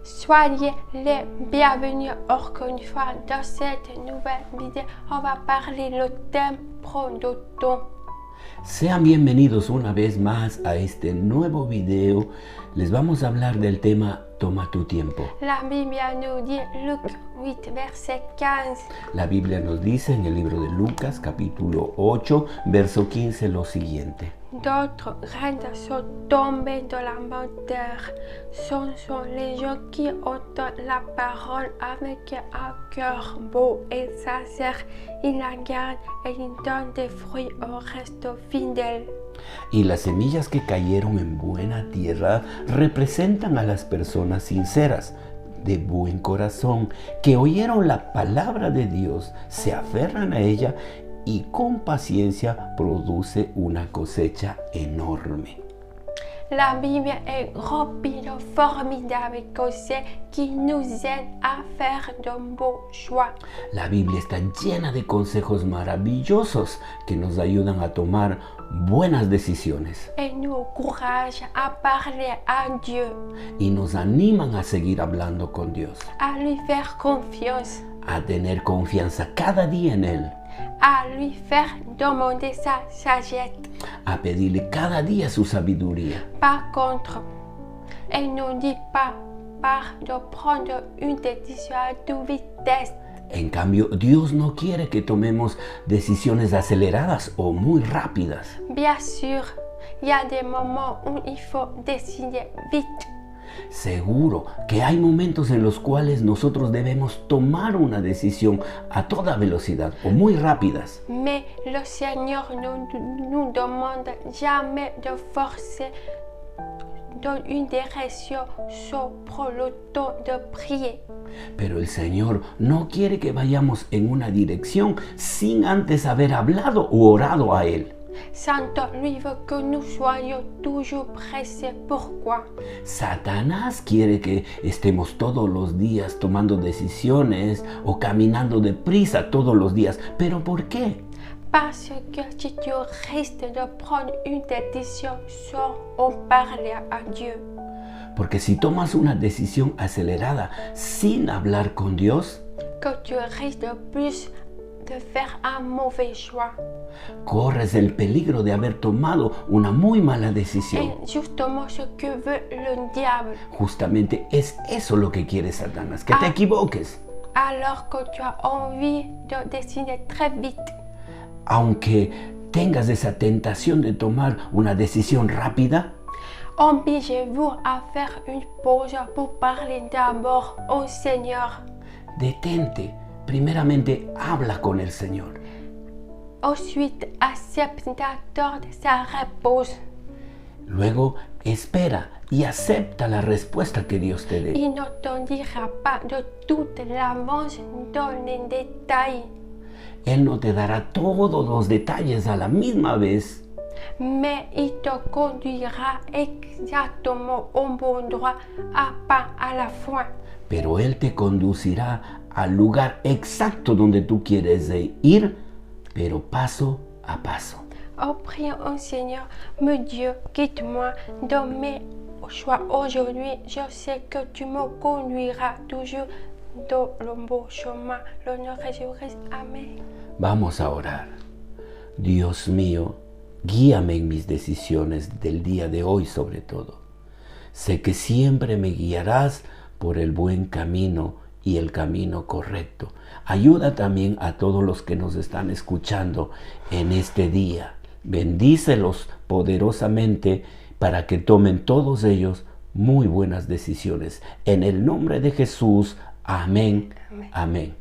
Soyez les bienvenus encore une fois dans cette nouvelle vidéo. On va parler le thème pronotum. Sean bienvenidos una vez más a este nuevo video. Les vamos a hablar del tema Toma tu tiempo. La Bible nous dit, Luc 8, verset 15. La Biblia nos dice en el libro de Lucas, capítulo 8, verso 15, lo siguiente. D'autres reines sont tombées dans la menteur. Ce sont les gens qui entendent la parole avec un cœur beau et sincère. Ils la gardent et ils donnent des fruits au reste fidèle. Y las semillas que cayeron en buena tierra representan a las personas sinceras, de buen corazón, que oyeron la palabra de Dios, se aferran a ella y con paciencia produce una cosecha enorme. La Bible est remplie de formidables conseils qui nous aident à faire de beaux choix. La Biblia está llena de consejos maravillosos que nos ayudan a tomar buenas decisiones Et nous encourage à parler à Dieu, y nos animan a seguir hablando con Dios, à lui faire confiance, a tener confianza cada día en Él, à lui faire demander sa sagesse. a pedirle cada día su sabiduría. Par contre, elle ne dit pas de prendre une décision à toute vitesse. En cambio, Dios no quiere que tomemos decisiones aceleradas o muy rápidas. Bien sûr, il y a des moments où il faut décider vite. Seguro que hay momentos en los cuales nosotros debemos tomar una decisión a toda velocidad o muy rápidas. Mais le Seigneur ne nous demande jamais de forcer dans une direction sur le temps de prier. Pero el Señor no quiere que vayamos en una dirección sin antes haber hablado o orado a Él. Satan, lui, veut que nous soyons toujours pressés. Pourquoi? Satanás quiere que estemos todos los días tomando decisiones o caminando deprisa todos los días. ¿Pero por qué? Parce que si tu risques de prendre une décision sans en parler à Dieu, Porque si tomas una decisión acelerada sin hablar con Dios, que tu risques de plus de faire un mauvais choix. corres el peligro de haber tomado una muy mala Et decisión. justement ce que veut le diable. Justamente es eso lo que quiere Satanás, que te equivoques. Alors que tu as envie de décider très vite, Aunque tengas esa tentación de tomar una decisión rápida, obligez-vous à faire une pause pour parler d'abord au Seigneur. detente. Primeramente, habla con el Señor. Ensuite, accepte d'attendre sa réponse. Luego, espera y acepta la respuesta que Dios te dé. Il ne t'en dira pas de toute l'avance dans les détails, Él no te dará todos los detalles a la misma vez, mais il te conduira exactement au bon endroit, un pas à la fois. pero Él te conducirá al lugar exacto donde tú quieres ir, pero paso a paso. Oh, prions au Seigneur, mon Dieu, guide-moi dans mes choix aujourd'hui. Je sais que tu me conduiras toujours dans le bon chemin. L'honneur et Jésus-Christ. Amen. Vamos a orar. Dios mío, guíame en mis decisiones del día de hoy sobre todo. Sé que siempre me guiarás por el buen camino y el camino correcto. Ayuda también a todos los que nos están escuchando en este día. Bendícelos poderosamente para que tomen todos ellos muy buenas decisiones. En el nombre de Jesús, amén, amén.